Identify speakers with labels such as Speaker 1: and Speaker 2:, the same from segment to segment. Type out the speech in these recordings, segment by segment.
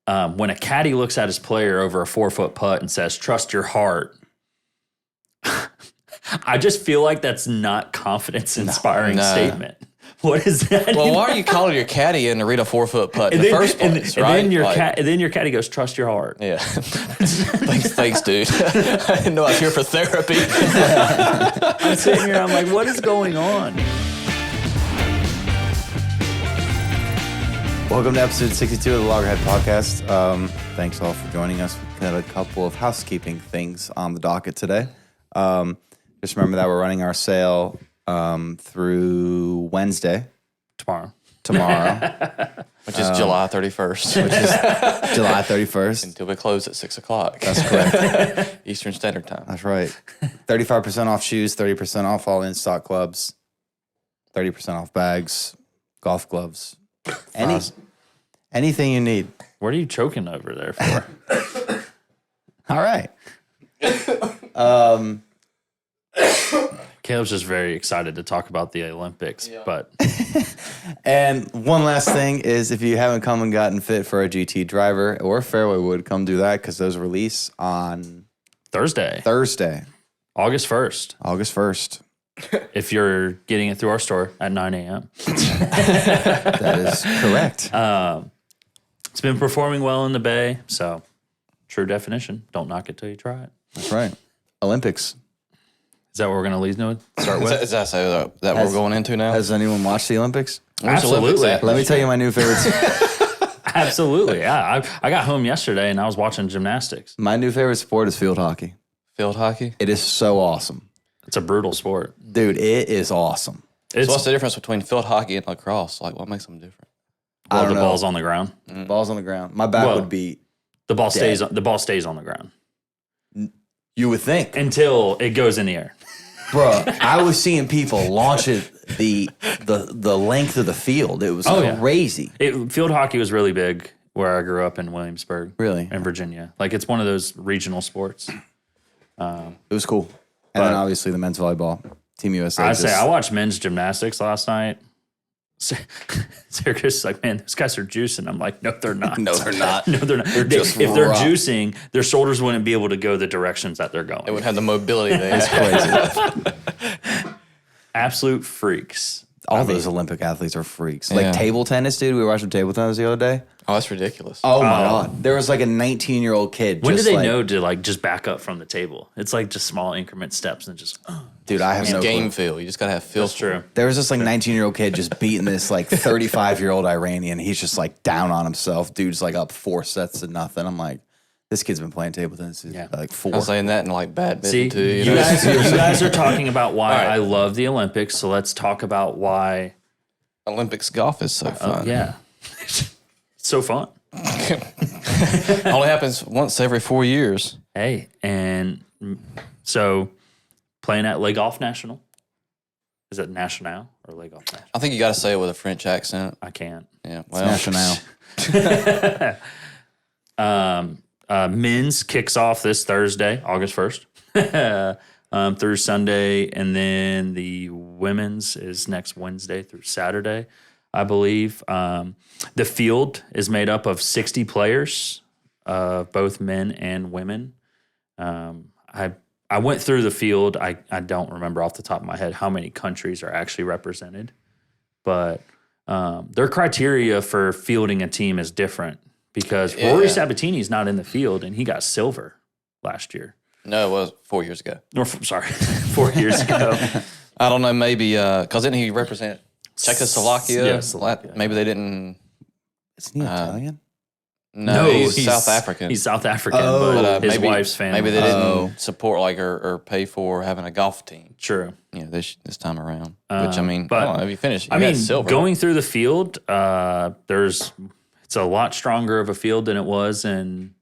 Speaker 1: when a caddy looks at his player over a 4-foot putt and says, "Trust your heart," I just feel like that's not confidence-inspiring statement. What is that?
Speaker 2: Well, why are you calling your caddy in to read a 4-foot putt in the first place, right?
Speaker 1: And then your caddy goes, "Trust your heart."
Speaker 2: Yeah. thanks, dude. I didn't know I was here for therapy.
Speaker 1: I'm sitting here, I'm like, what is going on?
Speaker 3: Welcome to episode 62 of the Loggerhead podcast. Thanks all for joining us. We've got a couple of housekeeping things on the docket today. Just remember that we're running our sale through Wednesday.
Speaker 1: Tomorrow.
Speaker 2: Which is July 31st.
Speaker 3: Which is July 31st.
Speaker 2: Until we close at 6 o'clock.
Speaker 3: That's correct.
Speaker 2: Eastern Standard Time.
Speaker 3: That's right. 35% off shoes, 30% off all in-stock clubs, 30% off bags, golf gloves, anything you need.
Speaker 1: What are you choking over there for?
Speaker 3: All right.
Speaker 1: Caleb's just very excited to talk about the Olympics, but...
Speaker 3: And one last thing is, if you haven't come and gotten fit for a GT driver or fairway wood, come do that because those release on
Speaker 1: Thursday, August 1st. If you're getting it through our store at 9 a.m.
Speaker 3: That is correct.
Speaker 1: It's been performing well in the Bay, so true definition. Don't knock it till you try it.
Speaker 3: That's right. Olympics.
Speaker 1: Is that what we're going to start with?
Speaker 2: Is that what we're going into now?
Speaker 3: Has anyone watched the Olympics?
Speaker 1: Absolutely.
Speaker 3: Let me tell you my new favorites.
Speaker 1: Absolutely, yeah. I got home yesterday and I was watching gymnastics.
Speaker 3: My new favorite sport is field hockey.
Speaker 2: Field hockey?
Speaker 3: It is so awesome.
Speaker 1: It's a brutal sport.
Speaker 3: Dude, it is awesome.
Speaker 2: So what's the difference between field hockey and lacrosse? Like, what makes them different?
Speaker 1: Well, the ball's on the ground.
Speaker 3: Ball's on the ground. My back would be
Speaker 1: the ball
Speaker 3: dead.
Speaker 1: stays on the ground.
Speaker 3: You would think.
Speaker 1: Until it goes in the air.
Speaker 3: Bro, I was seeing people launch it the length of the field. It was crazy.
Speaker 1: Field hockey was really big where I grew up in Williamsburg.
Speaker 3: Really?
Speaker 1: In Virginia. Like, it's one of those regional sports.
Speaker 3: It was cool. And then obviously the men's volleyball. Team USA.
Speaker 1: I watched men's gymnastics last night. Sarah Chris is like, man, those guys are juicing. I'm like, no, they're not.
Speaker 3: No, they're not.
Speaker 1: No, they're not.
Speaker 3: They're just
Speaker 1: if they're
Speaker 3: raw.
Speaker 1: juicing, their shoulders wouldn't be able to go the directions that they're going.
Speaker 2: They wouldn't have the mobility there.
Speaker 3: It's crazy.
Speaker 1: Absolute freaks.
Speaker 3: All those Olympic athletes are freaks. Like table tennis, dude. We were watching table tennis the other day.
Speaker 2: Oh, that's ridiculous.
Speaker 3: Oh, my God. There was like a 19-year-old kid.
Speaker 1: When do they know to like just back up from the table? It's like just small increment steps and just...
Speaker 3: Dude, I have no
Speaker 2: game
Speaker 3: clue.
Speaker 2: feel. You just got to have feel.
Speaker 1: That's true.
Speaker 3: There was this like 19-year-old kid just beating this like 35-year-old Iranian. He's just like down on himself. Dude's like up 4 sets to nothing. I'm like, this kid's been playing table tennis since like 4.
Speaker 2: I was saying that in like badminton
Speaker 1: See,
Speaker 2: too.
Speaker 1: you guys are talking about why I love the Olympics, so let's talk about why...
Speaker 2: Olympics golf is so fun.
Speaker 1: Yeah. It's so fun.
Speaker 2: Only happens once every 4 years.
Speaker 1: Hey, and so playing at LIV Golf National. Is it National or LIV Golf National?
Speaker 2: I think you got to say it with a French accent.
Speaker 1: I can't.
Speaker 2: Yeah,
Speaker 3: Well, National.
Speaker 1: Men's kicks off this Thursday, August 1st, through Sunday, and then the women's is next Wednesday through Saturday, I believe. The field is made up of 60 players, both men and women. I went through the field. I don't remember off the top of my head how many countries are actually represented, but their criteria for fielding a team is different because Rory Sabatini's not in the field, and he got silver last year.
Speaker 2: No, it was 4 years ago.
Speaker 1: Or, sorry, 4 years ago.
Speaker 2: I don't know, maybe, because didn't he represent Czechoslovakia?
Speaker 1: Yeah, Slovakia.
Speaker 2: Maybe they didn't.
Speaker 3: Isn't he Italian?
Speaker 2: No, he's South African.
Speaker 1: He's South African, but his
Speaker 2: maybe,
Speaker 1: wife's family.
Speaker 2: Maybe they didn't support or pay for having a golf team.
Speaker 1: True.
Speaker 2: This time around. Which, I mean,
Speaker 1: but,
Speaker 2: I don't know, if you finish, you
Speaker 1: I
Speaker 2: got
Speaker 1: mean,
Speaker 2: silver.
Speaker 1: going through the field, it's a lot stronger of a field than it was in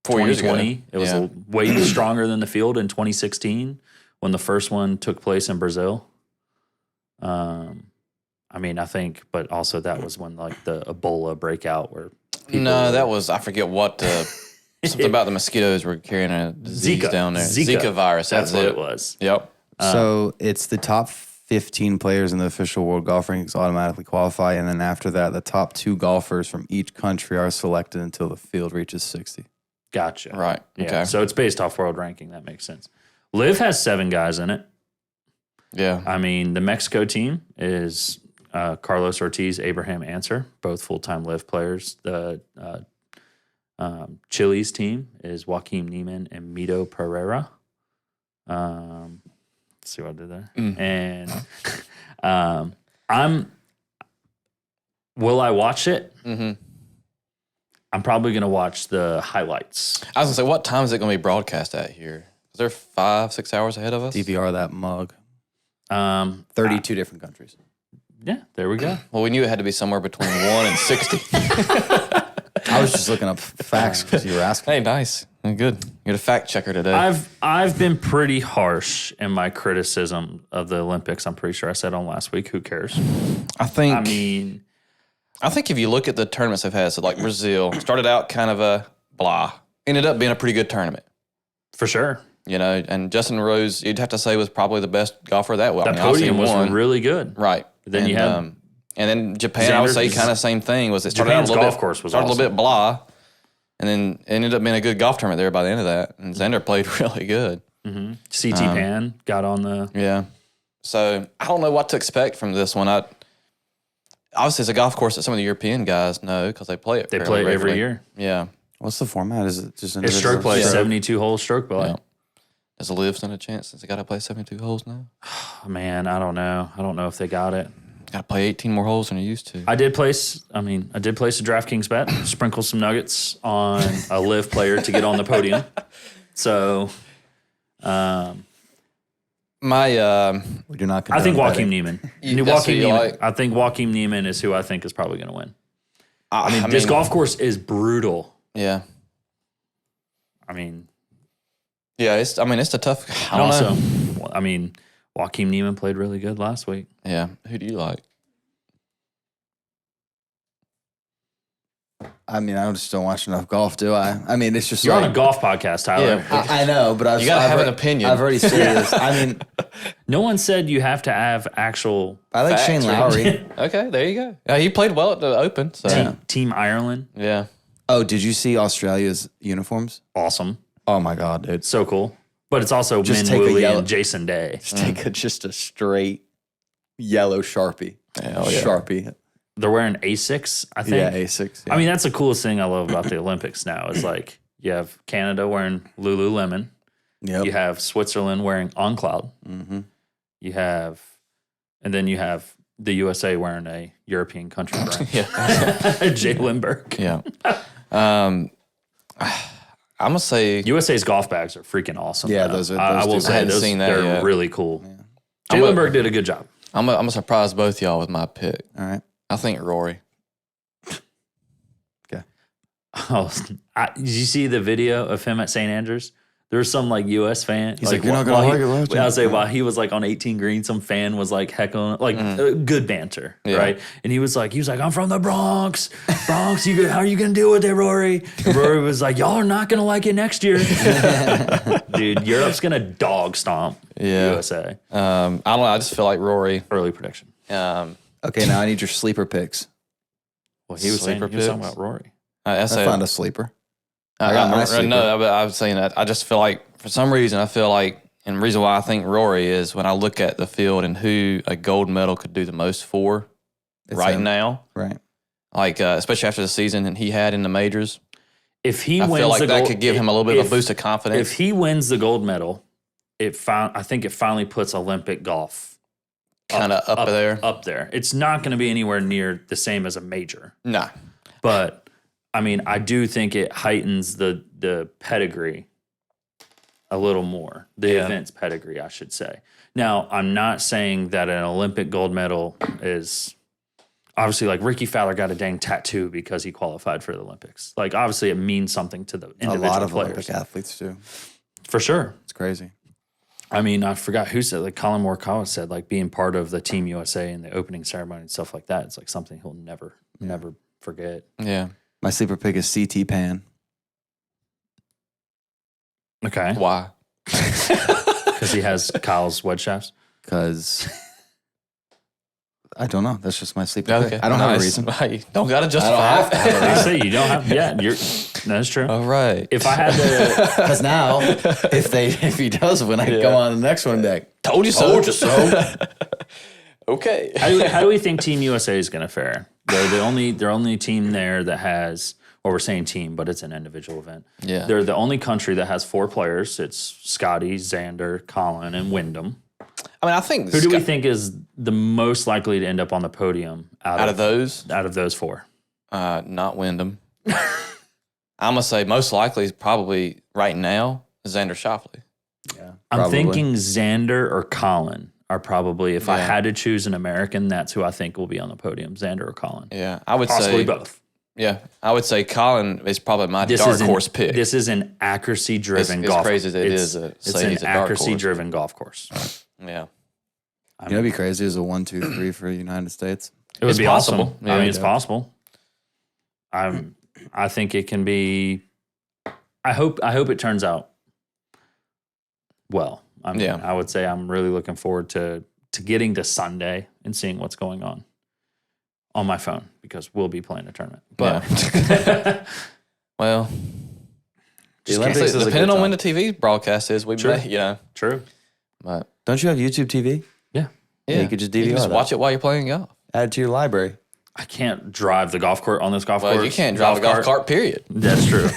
Speaker 2: 4 years ago.
Speaker 1: 2020. It was way stronger than the field in 2016 when the first one took place in Brazil. I mean, I think, but also that was when like the Ebola breakout where
Speaker 2: No, that was, I forget what, something about the mosquitoes were carrying a disease down there. Zika virus.
Speaker 1: That's what it was.
Speaker 2: Yep.
Speaker 3: So it's the top 15 players in the official world golf rankings automatically qualify. And then after that, the top 2 golfers from each country are selected until the field reaches 60.
Speaker 1: Gotcha.
Speaker 2: Right.
Speaker 1: Yeah.
Speaker 2: Okay.
Speaker 1: So it's based off world ranking. That makes sense. LIV has 7 guys in it.
Speaker 2: Yeah.
Speaker 1: I mean, the Mexico team is Carlos Ortiz, Abraham Answer, both full-time LIV players. The Chile's team is Joaquim Niemann and Mito Pereira. Let's see what I did there. And will I watch it?
Speaker 2: Mm-hmm.
Speaker 1: I'm probably going to watch the highlights.
Speaker 2: I was going to say, what time is it going to be broadcast at here? Is there 5-6 hours ahead of us?
Speaker 3: DVR that mug. 32 different countries.
Speaker 1: Yeah, there we go.
Speaker 2: Well, we knew it had to be somewhere between 1 and 60.
Speaker 3: I was just looking up facts because you were asking.
Speaker 2: Hey, nice. Good. You're the fact checker today.
Speaker 1: I've been pretty harsh in my criticism of the Olympics. I'm pretty sure I said on last week. Who cares?
Speaker 2: I think if you look at the tournaments they've had, so like Brazil started out kind of a blah, ended up being a pretty good tournament.
Speaker 1: For sure.
Speaker 2: You know, and Justin Rose, you'd have to say, was probably the best golfer that well.
Speaker 1: The podium was really good.
Speaker 2: Right.
Speaker 1: But then
Speaker 2: and,
Speaker 1: you had
Speaker 2: and then Japan, I would say kind of same thing. Was it started out
Speaker 1: Japan's
Speaker 2: a little
Speaker 1: golf
Speaker 2: bit,
Speaker 1: course was
Speaker 2: started
Speaker 1: awesome.
Speaker 2: a little bit blah, and then it ended up being a good golf tournament there by the end of that. And Xander played really good.
Speaker 1: Mm-hmm. CT Pan got on the...
Speaker 2: Yeah. So I don't know what to expect from this one. Obviously, it's a golf course that some of the European guys know because they play it.
Speaker 1: They play it every year.
Speaker 2: Yeah.
Speaker 3: What's the format? Is it just
Speaker 1: It's stroke play, 72 hole stroke play.
Speaker 2: Yeah. Does the LIV stand a chance since they got to play 72 holes now?
Speaker 1: Oh, man, I don't know. I don't know if they got it.
Speaker 2: Got to play 18 more holes than you used to.
Speaker 1: I did place a DraftKings bet, sprinkle some nuggets on a LIV player to get on the podium. So,
Speaker 3: We do not.
Speaker 1: I think
Speaker 3: condone
Speaker 1: Joaquim
Speaker 3: betting.
Speaker 1: Niemann.
Speaker 2: That's who you like?
Speaker 1: I think Joaquim Niemann is who I think is probably going to win. I mean, this golf course is brutal.
Speaker 2: Yeah.
Speaker 1: I mean,
Speaker 2: Yeah, it's a tough. I don't know.
Speaker 1: I mean, Joaquim Niemann played really good last week.
Speaker 2: Yeah. Who do you like?
Speaker 3: I mean, I just don't watch enough golf, do I? I mean, it's just
Speaker 1: You're
Speaker 3: like,
Speaker 1: on a golf podcast, Tyler.
Speaker 2: Yeah.
Speaker 3: I know, but
Speaker 2: You gotta have an opinion.
Speaker 3: I've already said this. I mean,
Speaker 1: No one said you have to have actual
Speaker 3: I like
Speaker 2: Facts,
Speaker 3: Shane
Speaker 2: right?
Speaker 3: Lowry.
Speaker 2: Okay, there you go. Yeah, he played well at the Open. So
Speaker 1: Team Ireland.
Speaker 2: yeah.
Speaker 3: Oh, did you see Australia's uniforms?
Speaker 1: Awesome.
Speaker 3: Oh my God, dude!
Speaker 1: So cool. But it's also
Speaker 3: Just
Speaker 1: Min
Speaker 3: take a
Speaker 1: Woolley
Speaker 3: yellow-
Speaker 1: and Jason Day.
Speaker 3: Just take just a straight yellow Sharpie.
Speaker 2: Hell yeah.
Speaker 3: Sharpie.
Speaker 1: They're wearing Asics, I think.
Speaker 3: Yeah, A6. Yeah.
Speaker 1: I mean, that's the coolest thing I love about the Olympics now is like you have Canada wearing Lululemon.
Speaker 3: Yep.
Speaker 1: You have Switzerland wearing On Cloud.
Speaker 3: Mm-hmm.
Speaker 1: And then you have the USA wearing a European country brand.
Speaker 2: Yeah.
Speaker 1: Jay Lindbergh.
Speaker 2: Yeah. I'm gonna say
Speaker 1: USA's golf bags are freaking awesome.
Speaker 3: Yeah,
Speaker 1: though.
Speaker 3: those are-
Speaker 1: I
Speaker 3: those
Speaker 1: will
Speaker 3: do-
Speaker 1: say
Speaker 2: I hadn't
Speaker 1: those,
Speaker 2: seen that
Speaker 1: they're
Speaker 2: yet.
Speaker 1: really cool. Jay
Speaker 2: I'm a-
Speaker 1: Lindbergh did a good job.
Speaker 2: I'm gonna surprise both y'all with my pick.
Speaker 3: All right.
Speaker 2: I think Rory.
Speaker 1: Oh, did you see the video of him at St. Andrews? There was some like U.S. fan.
Speaker 3: He's like, "You're not gonna like it, left."
Speaker 1: I would say while he was like on 18 green, some fan was like heckling, like good banter,
Speaker 2: Yeah.
Speaker 1: right? And he was like, I'm from the Bronx. How are you gonna deal with it, Rory? And Rory was like, y'all are not gonna like it next year, dude. Europe's gonna dog stomp USA.
Speaker 2: I don't know. I just feel like Rory.
Speaker 1: Early prediction.
Speaker 3: Okay, now I need your sleeper picks.
Speaker 1: Well, he was saying
Speaker 2: Sleeper
Speaker 1: he was talking
Speaker 2: picks?
Speaker 1: about Rory.
Speaker 3: I found a sleeper.
Speaker 2: I
Speaker 3: got my sleeper.
Speaker 2: No, I was saying that. I just feel like, for some reason, and the reason why I think Rory is when I look at the field and who a gold medal could do the most for
Speaker 3: It's
Speaker 2: right
Speaker 3: him.
Speaker 2: now,
Speaker 3: Right.
Speaker 2: like especially after the season that he had in the majors.
Speaker 1: If he
Speaker 2: I
Speaker 1: wins
Speaker 2: feel like
Speaker 1: the
Speaker 2: that
Speaker 1: gold,
Speaker 2: could give him a little bit of a boost of confidence.
Speaker 1: If he wins the gold medal, I think it finally puts Olympic golf
Speaker 2: Kind of up there.
Speaker 1: Up there. It's not going to be anywhere near the same as a major,
Speaker 2: Nah.
Speaker 1: but I mean, I do think it heightens the pedigree a little more. The event's pedigree, I should say. Now, I'm not saying that an Olympic gold medal is obviously like Ricky Fowler got a dang tattoo because he qualified for the Olympics. Like, obviously, it means something to the individual
Speaker 3: A lot of
Speaker 1: players.
Speaker 3: Olympic athletes do.
Speaker 1: For sure.
Speaker 3: It's crazy.
Speaker 1: I mean, I forgot who said, like Colin Morikawa said, like being part of the Team USA and the opening ceremony and stuff like that. It's like something he'll never forget.
Speaker 2: Yeah.
Speaker 3: My sleeper pick is CT Pan.
Speaker 1: Okay.
Speaker 2: Why?
Speaker 1: Because he has Kyle's wedge shafts.
Speaker 3: Because I don't know. That's just my sleep.
Speaker 2: Okay.
Speaker 3: I don't have a
Speaker 2: Nice.
Speaker 3: reason.
Speaker 2: You don't got to justify it.
Speaker 1: I say you don't have. Yeah, that's true.
Speaker 2: All right.
Speaker 1: If I had to,
Speaker 3: Because now, if he does win, I can come on the next one deck.
Speaker 2: Told you so.
Speaker 3: Told you so.
Speaker 2: Okay.
Speaker 1: how do we think Team USA is going to fare? They're the only team there that has. Well, we're saying team, but it's an individual event.
Speaker 2: Yeah.
Speaker 1: They're the only country that has 4 players. It's Scotty, Xander, Colin, and Wyndham.
Speaker 2: I mean, I think
Speaker 1: Who do we think is the most likely to end up on the podium
Speaker 2: out of those?
Speaker 1: Out of those 4?
Speaker 2: Not Wyndham. I'm gonna say most likely, probably right now, Xander Schauffele.
Speaker 3: Yeah,
Speaker 1: I'm thinking Xander or Colin are probably. If I had to choose an American, that's who I think will be on the podium: Xander or Colin.
Speaker 2: Yeah, I would
Speaker 1: Possibly
Speaker 2: say
Speaker 1: both.
Speaker 2: Yeah, I would say Colin is probably my dark horse pick.
Speaker 1: This is an accuracy-driven
Speaker 2: As
Speaker 1: golf.
Speaker 2: crazy as it is,
Speaker 1: it's
Speaker 2: say
Speaker 1: an
Speaker 2: he's a dark horse.
Speaker 1: accuracy-driven golf course.
Speaker 2: Yeah,
Speaker 3: You know, it'd be crazy as a 1, 2, 3 for the United States.
Speaker 1: It would be
Speaker 2: possible.
Speaker 1: awesome.
Speaker 2: Yeah,
Speaker 1: I mean, it's possible. I think it can be. I hope it turns out well. I would say I'm really looking forward to getting to Sunday and seeing what's going on my phone because we'll be playing a tournament. But
Speaker 2: well,
Speaker 3: The Olympics is a
Speaker 2: depending
Speaker 3: good
Speaker 2: on when
Speaker 3: time.
Speaker 2: the TV broadcast is, we may,
Speaker 1: true.
Speaker 2: But
Speaker 3: Don't you have YouTube TV?
Speaker 1: Yeah.
Speaker 3: Yeah, you could just DVR
Speaker 2: you can just
Speaker 3: that.
Speaker 2: watch it while you're playing golf.
Speaker 3: Add it to your library.
Speaker 1: I can't drive the golf course on this golf
Speaker 2: Well,
Speaker 1: course.
Speaker 2: you can't drive a golf cart. Period.
Speaker 1: That's true.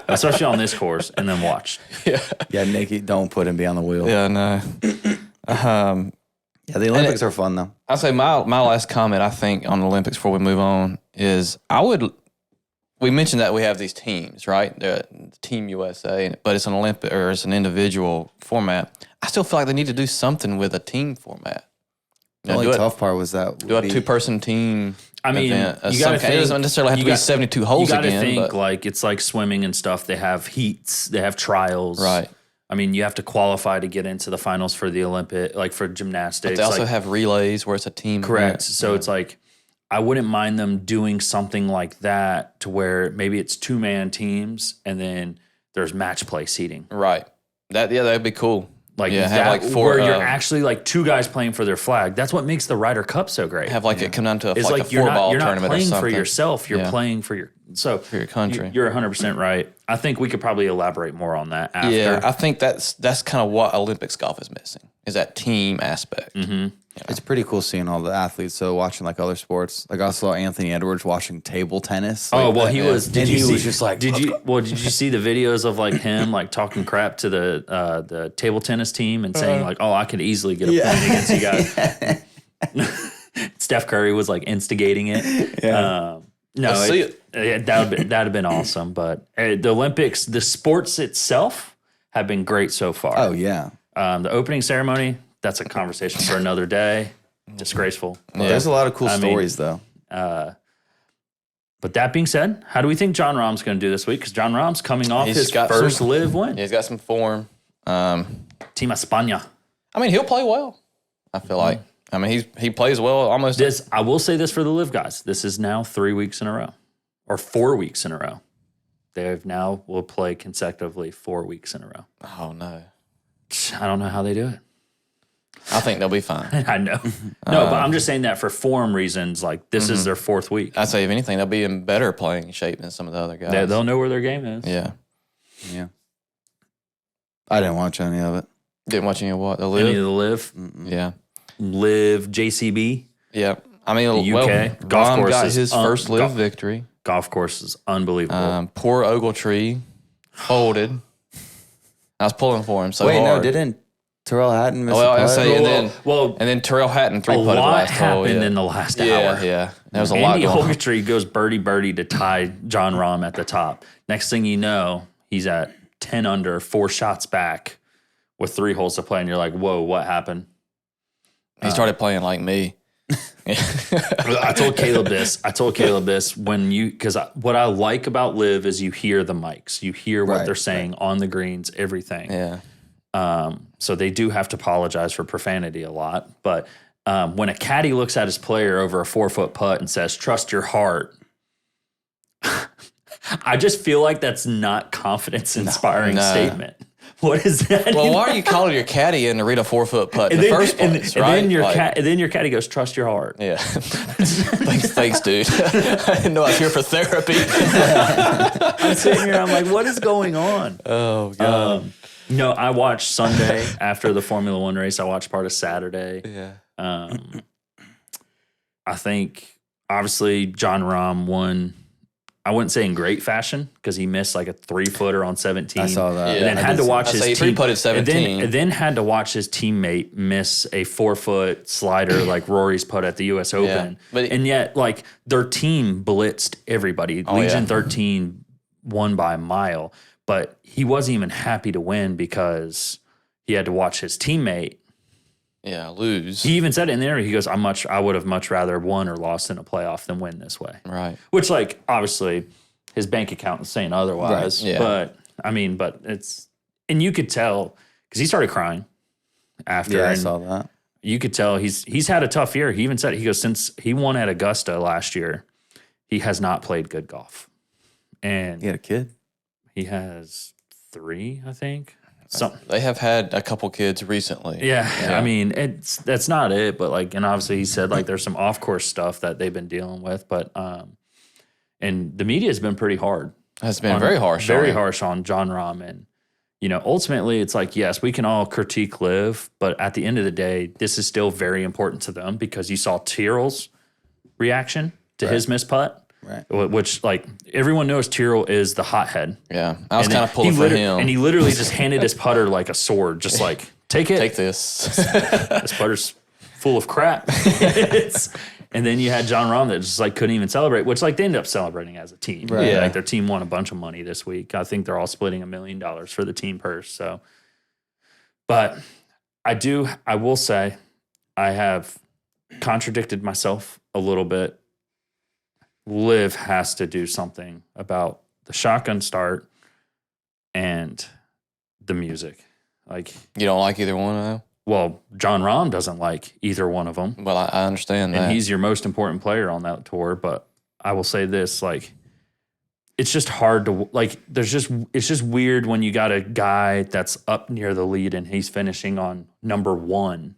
Speaker 1: Especially on this course, and then watch.
Speaker 3: Yeah, Nikki, don't put him behind the wheel.
Speaker 2: Yeah, no.
Speaker 3: Yeah, the Olympics are fun though.
Speaker 2: I'll say my last comment, I think, on the Olympics before we move on is we mentioned that we have these teams, right? The Team USA, but it's an Olympic or it's an individual format. I still feel like they need to do something with a team format.
Speaker 3: The only tough part was that
Speaker 2: Do a 2-person team.
Speaker 1: I mean,
Speaker 2: event.
Speaker 1: you got to
Speaker 2: It
Speaker 1: think.
Speaker 2: doesn't necessarily have to be 72 holes
Speaker 1: You got to
Speaker 2: again.
Speaker 1: think
Speaker 2: but,
Speaker 1: like it's like swimming and stuff. They have heats. They have trials.
Speaker 2: right.
Speaker 1: I mean, you have to qualify to get into the finals for the Olympic, like for gymnastics.
Speaker 2: They also
Speaker 1: like,
Speaker 2: have relays where it's a team.
Speaker 1: correct.
Speaker 2: event.
Speaker 1: So it's like I wouldn't mind them doing something like that to where maybe it's 2-man teams and then there's match play seating.
Speaker 2: Right. That'd be cool.
Speaker 1: Like
Speaker 2: yeah,
Speaker 1: that,
Speaker 2: have like 4
Speaker 1: where you're actually like 2 guys playing for their flag. That's what makes the Ryder Cup so great.
Speaker 2: have like it come down to
Speaker 1: It's
Speaker 2: like a 4-ball
Speaker 1: you're not
Speaker 2: tournament or
Speaker 1: playing
Speaker 2: something.
Speaker 1: for yourself. You're
Speaker 2: Yeah.
Speaker 1: playing for your
Speaker 2: country.
Speaker 1: You're 100% right. I think we could probably elaborate more on that after.
Speaker 2: Yeah, I think that's kind of what Olympics golf is missing is that team aspect.
Speaker 1: Mm-hmm.
Speaker 3: It's pretty cool seeing all the athletes. So watching like other sports, like I saw Anthony Edwards watching table tennis.
Speaker 1: Oh
Speaker 3: like
Speaker 1: well,
Speaker 3: that.
Speaker 1: he was. Did
Speaker 3: And
Speaker 1: you
Speaker 3: he
Speaker 1: see,
Speaker 3: was just like,
Speaker 1: Did you see the videos of like him like talking crap to the table tennis team and saying like, oh, I could easily get a point against you guys. Steph Curry was like instigating it.
Speaker 3: Yeah.
Speaker 2: Let's see it.
Speaker 1: That'd have been awesome. But the Olympics, the sports itself have been great so far.
Speaker 3: Oh yeah.
Speaker 1: The opening ceremony, that's a conversation for another day. Disgraceful.
Speaker 3: Well, there's a lot of cool
Speaker 1: I mean,
Speaker 3: stories though.
Speaker 1: But that being said, how do we think Jon Rahm's going to do this week? Because Jon Rahm's coming off
Speaker 2: He's
Speaker 1: his
Speaker 2: got
Speaker 1: first
Speaker 2: some-
Speaker 1: live win.
Speaker 2: Yeah, he's got some form.
Speaker 1: Team España.
Speaker 2: I mean, he'll play well. I feel like. I mean, he plays well almost.
Speaker 1: I will say this for the live guys. This is now 3 weeks in a row. Or 4 weeks in a row. Will play consecutively 4 weeks in a row.
Speaker 2: Oh no,
Speaker 1: I don't know how they do it.
Speaker 2: I think they'll be fine.
Speaker 1: I know. No, but I'm just saying that for form reasons. Like this is their 4th week.
Speaker 2: I'd say if anything, they'll be in better playing shape than some of the other guys.
Speaker 1: They'll know where their game is.
Speaker 2: Yeah.
Speaker 3: Yeah. I didn't watch any of it.
Speaker 2: Didn't watch any of what the
Speaker 1: Any
Speaker 2: live.
Speaker 1: of the live,
Speaker 2: Yeah.
Speaker 1: live JCB
Speaker 2: Yeah. I mean,
Speaker 1: The
Speaker 2: well,
Speaker 1: UK golf
Speaker 2: Rahm
Speaker 1: course
Speaker 2: got
Speaker 1: is
Speaker 2: his first live
Speaker 1: golf-
Speaker 2: victory.
Speaker 1: golf course is unbelievable.
Speaker 2: Poor Ogletree folded. I was pulling for him so
Speaker 3: Wait,
Speaker 2: hard.
Speaker 3: no, didn't Terrell Hatton miss
Speaker 2: Well,
Speaker 3: a
Speaker 2: I
Speaker 3: putt?
Speaker 2: say,
Speaker 1: Well,
Speaker 2: and then Terrell Hatton
Speaker 1: a
Speaker 2: 3-putted
Speaker 1: lot
Speaker 2: last hole.
Speaker 1: happened
Speaker 2: Yeah.
Speaker 1: in the last
Speaker 2: yeah,
Speaker 1: hour.
Speaker 2: yeah. There was a lot
Speaker 1: Andy
Speaker 2: going on.
Speaker 1: Ogletree goes birdie to tie Jon Rahm at the top. Next thing you know, he's at 10 under, 4 shots back with 3 holes to play, and you're like, whoa, what happened?
Speaker 2: He started playing like me.
Speaker 1: I told Caleb this. Because what I like about Live is you hear the mics, you hear what
Speaker 3: Right,
Speaker 1: they're saying on the greens, everything.
Speaker 2: Yeah.
Speaker 1: So they do have to apologize for profanity a lot. But when a caddy looks at his player over a 4-foot putt and says, trust your heart, I just feel like that's not confidence-inspiring
Speaker 2: No.
Speaker 1: statement. What is that?
Speaker 2: Well, why are you calling your caddy in to read a 4-foot putt in the first place,
Speaker 1: and
Speaker 2: right?
Speaker 1: Then your caddy goes, trust your heart.
Speaker 2: Yeah. thanks, dude. I didn't know I was here for therapy.
Speaker 1: I'm sitting here, I'm like, what is going on?
Speaker 2: Oh, God.
Speaker 1: No, I watched Sunday after the Formula One race. I watched part of Saturday.
Speaker 2: Yeah.
Speaker 1: I think, obviously, Jon Rahm won. I wouldn't say in great fashion because he missed like a 3-footer on 17.
Speaker 3: I saw that.
Speaker 1: And then had to watch his
Speaker 2: he
Speaker 1: team.
Speaker 2: three-putted 17.
Speaker 1: And then had to watch his teammate miss a 4-foot slider like Rory's putt at the U.S. Open. And yet, like, their team blitzed everybody. Legion 13 won by a mile. But he wasn't even happy to win because he had to watch his teammate.
Speaker 2: Yeah, lose.
Speaker 1: He even said it in the interview. He goes, I would have much rather won or lost in a playoff than win this way.
Speaker 2: Right.
Speaker 1: Which, like, obviously, his bank account is saying otherwise.
Speaker 2: Right. Yeah.
Speaker 1: But it's, and you could tell because he started crying after.
Speaker 3: Yeah, I
Speaker 1: and
Speaker 3: saw that.
Speaker 1: You could tell he's had a tough year. He even said, he goes, since he won at Augusta last year, he has not played good golf. And
Speaker 3: He had a kid.
Speaker 1: he has 3, I think.
Speaker 2: They have had a couple kids recently.
Speaker 1: Yeah, I mean, that's not it, but like, and obviously he said like there's some off course stuff that they've been dealing with, but and the media has been pretty hard.
Speaker 2: It's been very harsh
Speaker 1: on Jon Rahm, and ultimately it's like, yes, we can all critique LIV, but at the end of the day, this is still very important to them because you saw Tyrrell's reaction to his missed putt.
Speaker 3: Right.
Speaker 1: Which, like, everyone knows Tyrrell is the hothead.
Speaker 2: Yeah. I was kind of pulling for him.
Speaker 1: And he literally just handed his putter like a sword, just like, take it.
Speaker 2: Take this.
Speaker 1: This putter's full of crap. And then you had Jon Rahm that just, like, couldn't even celebrate, which, like, they ended up celebrating as a team.
Speaker 3: Right.
Speaker 1: Yeah. Like, their team won a bunch of money this week. I think they're all splitting $1 million for the team purse. So, but I will say, I have contradicted myself a little bit. LIV has to do something about the shotgun start and the music. Like,
Speaker 2: you don't like either one of them?
Speaker 1: Well, Jon Rahm doesn't like either one of them.
Speaker 2: Well, I understand that.
Speaker 1: And he's your most important player on that tour. But I will say this, like, it's just hard to, like, it's just weird when you got a guy that's up near the lead and he's finishing on number 1.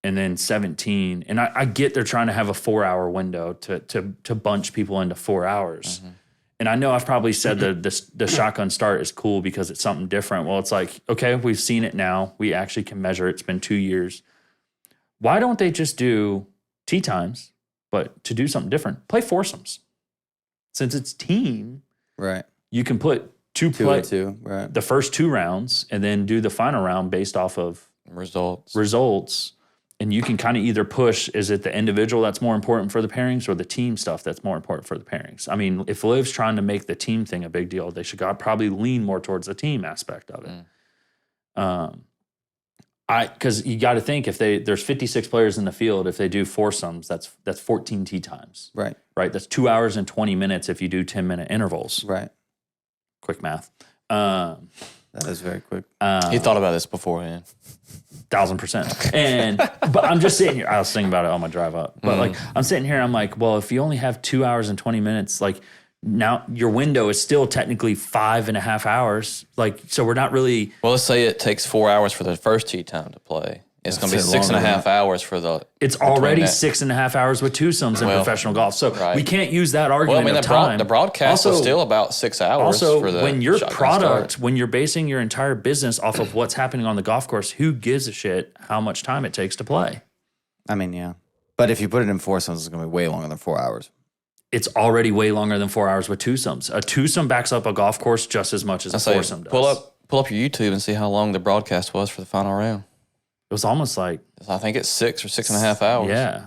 Speaker 1: And then 17. And I get they're trying to have a 4-hour window to bunch people into 4 hours. Mm-hmm. And I know I've probably said the shotgun start is cool because it's something different. Well, it's like, okay, we've seen it now. We actually can measure it. It's been 2 years. Why don't they just do tee times, but to do something different? Play foursomes. Since it's team,
Speaker 3: Right.
Speaker 1: you can put two
Speaker 3: and two, right.
Speaker 1: the first 2 rounds and then do the final round based off of results. And you can kind of either push, is it the individual that's more important for the pairings or the team stuff that's more important for the pairings? I mean, if LIV's trying to make the team thing a big deal, they should probably lean more towards the team aspect of it. Because you got to think, if there's 56 players in the field, if they do foursomes, that's 14 tee times.
Speaker 3: Right.
Speaker 1: Right. That's 2 hours and 20 minutes if you do 10-minute intervals.
Speaker 3: Right.
Speaker 1: Quick math.
Speaker 3: That is very quick.
Speaker 2: He thought about this beforehand.
Speaker 1: 1,000%. But I'm just sitting here. I was thinking about it on my drive up. But like, I'm sitting here. I'm like, well, if you only have 2 hours and 20 minutes, like, now your window is still technically 5.5 hours. Like, so we're not really.
Speaker 2: Well, let's say it takes 4 hours for the first tee time to play. It's going to be 6.5 hours for the.
Speaker 1: It's already 6.5 hours with twosomes in professional golf. So we can't use that argument.
Speaker 2: Well, I mean,
Speaker 1: of time.
Speaker 2: The broadcast was still about 6 hours.
Speaker 1: Also,
Speaker 2: for the
Speaker 1: when your product,
Speaker 2: start.
Speaker 1: when you're basing your entire business off of what's happening on the golf course, who gives a shit how much time it takes to play?
Speaker 3: I mean, yeah. But if you put it in foursomes, it's going to be way longer than 4 hours.
Speaker 1: It's already way longer than 4 hours with twosomes. A twosome backs up a golf course just as much as a foursome does.
Speaker 2: Pull up your YouTube and see how long the broadcast was for the final round.
Speaker 1: It was almost like,
Speaker 2: I think it's 6 or 6.5 hours.
Speaker 1: Yeah.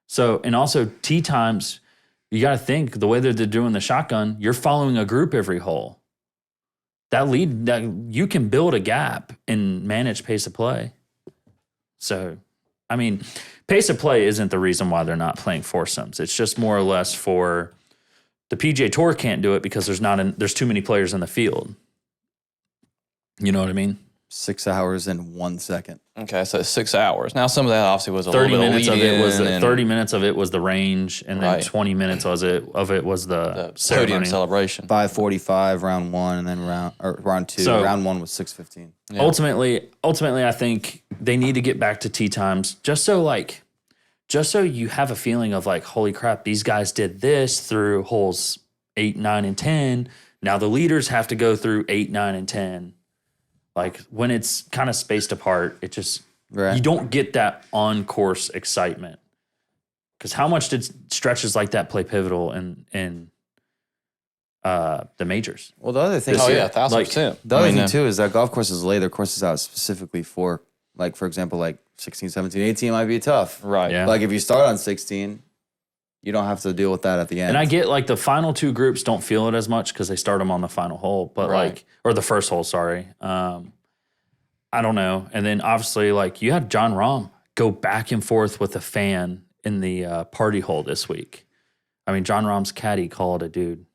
Speaker 1: So, and also tee times, you got to think the way that they're doing the shotgun, you're following a group every hole. That you can build a gap and manage pace of play. So, I mean, pace of play isn't the reason why they're not playing foursomes. It's just more or less for the PGA Tour can't do it because there's too many players in the field. You know what I mean?
Speaker 3: 6 hours and 1 second.
Speaker 2: Okay, so it's 6 hours. Now, some of that obviously was a
Speaker 1: 30
Speaker 2: little bit
Speaker 1: minutes of it was
Speaker 2: lead-in and
Speaker 1: 30 minutes of it was the range, and then
Speaker 2: Right.
Speaker 1: 20 minutes was the
Speaker 2: podium
Speaker 1: ceremony.
Speaker 2: celebration.
Speaker 3: 5:45 round 1, and then round 2.
Speaker 1: So-
Speaker 3: round 1 was 6:15.
Speaker 2: Yeah.
Speaker 1: Ultimately, I think they need to get back to tee times just so you have a feeling of like, holy crap, these guys did this through holes 8, 9, and 10. Now the leaders have to go through 8, 9, and 10. Like when it's kind of spaced apart, it just
Speaker 3: Right.
Speaker 1: you don't get that on course excitement. Because how much did stretches like that play pivotal in the majors?
Speaker 3: Well, the other thing,
Speaker 2: Oh,
Speaker 3: too-
Speaker 2: yeah, 1,000%.
Speaker 3: the other thing too is that golf courses lay their courses out specifically for, like, for example, like 16, 17, 18 might be tough.
Speaker 2: Right.
Speaker 1: Yeah.
Speaker 3: Like if you start on 16, you don't have to deal with that at the end.
Speaker 1: And I get like the final two groups don't feel it as much because they start them on the final hole, but
Speaker 2: Right.
Speaker 1: or the first hole, sorry. I don't know. And then obviously, like you had Jon Rahm go back and forth with a fan in the party hole this week. I mean, Jon Rahm's caddy called a dude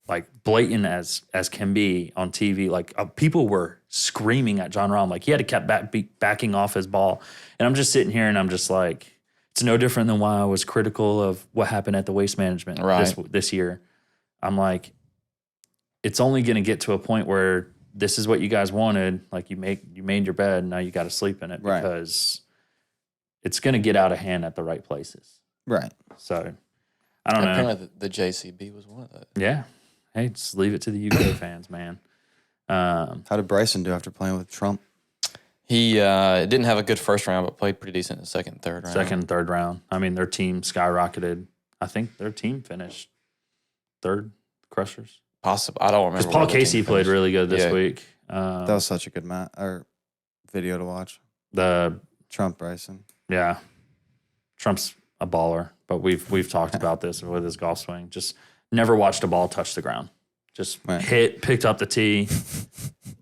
Speaker 1: like blatant as can be on TV. Like people were screaming at Jon Rahm, like he had to keep backing off his ball. And I'm just sitting here and I'm just like, it's no different than why I was critical of what happened at the Waste Management this year. I'm like, it's only going to get to a point where this is what you guys wanted. Like you made your bed, now you got to sleep in it
Speaker 3: Right.
Speaker 1: because it's going to get out of hand at the right places.
Speaker 3: right.
Speaker 1: So I don't know.
Speaker 2: Apparently, the JCB was one of those.
Speaker 1: Yeah. Hey, just leave it to the UK fans, man.
Speaker 3: How did Bryson do after playing with Trump?
Speaker 2: He didn't have a good first round, but played pretty decent in the second and third round.
Speaker 1: Second and third round. I mean, their team skyrocketed. I think their team finished third, Crushers.
Speaker 2: Possible. I don't remember.
Speaker 1: Because Paul
Speaker 2: where the team
Speaker 1: Casey played
Speaker 2: finished.
Speaker 1: really good this
Speaker 2: Yeah.
Speaker 1: week.
Speaker 3: That was such a good video to watch.
Speaker 1: The
Speaker 3: Trump Bryson.
Speaker 1: Yeah. Trump's a baller, but we've talked about this with his golf swing. Just never watched a ball touch the ground. Just
Speaker 3: Right.
Speaker 1: picked up the tee.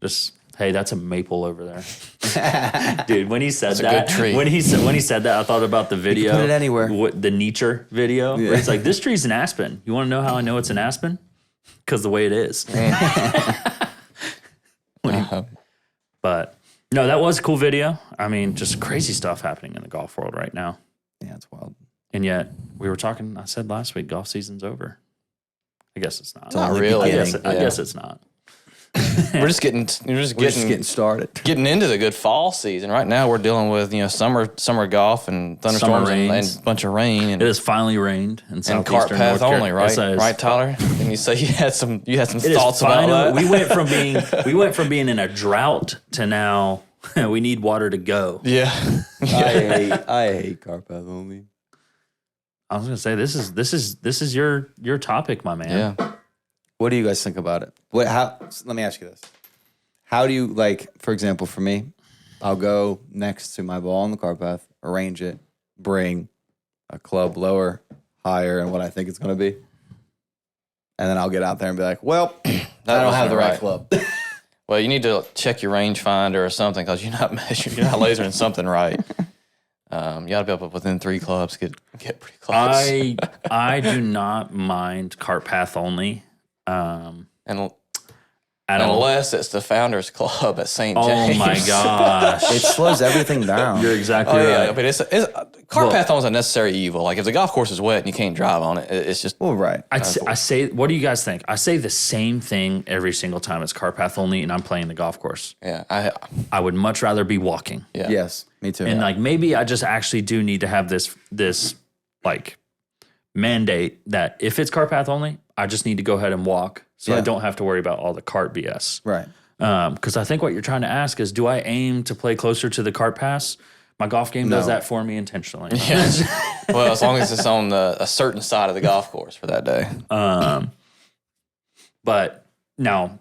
Speaker 1: Just hey, that's a maple over there. Dude, when he said
Speaker 2: That's a
Speaker 1: that,
Speaker 2: good tree.
Speaker 1: when he said that, I thought about the video.
Speaker 3: put it anywhere.
Speaker 1: The nature video. Where it's like, this tree's an aspen. You want to know how I know it's an aspen? Because the way it is. But no, that was a cool video. I mean, just crazy stuff happening in the golf world right now.
Speaker 3: Yeah, it's wild.
Speaker 1: And yet, we were talking, I said last week, golf season's over. I guess it's not.
Speaker 2: Not
Speaker 3: only
Speaker 2: really.
Speaker 1: I
Speaker 3: beginning.
Speaker 1: guess it's not.
Speaker 2: We're just getting
Speaker 3: started.
Speaker 2: getting into the good fall season. Right now, we're dealing with summer golf and thunderstorms and
Speaker 1: rains.
Speaker 2: a bunch of rain
Speaker 1: It
Speaker 2: and,
Speaker 1: has finally rained in
Speaker 2: and
Speaker 1: southeastern
Speaker 2: cart path
Speaker 1: North
Speaker 2: only, right?
Speaker 1: Yes, it is.
Speaker 2: Right, Tyler? And you say you had some
Speaker 1: It is
Speaker 2: thoughts about that.
Speaker 1: We went from being in a drought to now we need water to go.
Speaker 2: Yeah.
Speaker 3: I hate Carpath only.
Speaker 1: I was gonna say this is your topic, my man.
Speaker 2: Yeah.
Speaker 3: What do you guys think about it? Let me ask you this. How do you, like, for example, for me, I'll go next to my ball on the Carpath, arrange it, bring a club lower, higher, and what I think it's going to be. And then I'll get out there and be like, well, I don't have the right club.
Speaker 2: Well, you need to check your rangefinder or something because you're not measuring, you're not lasering something right. You got to be up within 3 clubs, get pretty close.
Speaker 1: I do not mind cart path only.
Speaker 2: And
Speaker 1: At all.
Speaker 2: unless it's the Founders Club at St.
Speaker 1: Oh
Speaker 2: James.
Speaker 1: my gosh.
Speaker 3: It slows everything down.
Speaker 1: You're exactly
Speaker 2: Oh,
Speaker 1: right.
Speaker 2: yeah. I mean, it's cart path on is a necessary evil. Like, if the golf course is wet and you can't drive on it, it's just.
Speaker 3: Well, right.
Speaker 1: I say, what do you guys think? I say the same thing every single time it's cart path only, and I'm playing the golf course.
Speaker 2: Yeah.
Speaker 1: I would much rather be walking,
Speaker 2: Yeah.
Speaker 3: Yes, me too.
Speaker 1: and like maybe I just actually do need to have this like mandate that if it's cart path only, I just need to go ahead and walk, so I
Speaker 3: Yeah.
Speaker 1: don't have to worry about all the cart BS.
Speaker 3: right.
Speaker 1: Because I think what you're trying to ask is, do I aim to play closer to the cart pass? My golf game does
Speaker 3: No.
Speaker 1: that for me intentionally.
Speaker 2: Yes. Well, as long as it's on a certain side of the golf course for that day.
Speaker 1: But now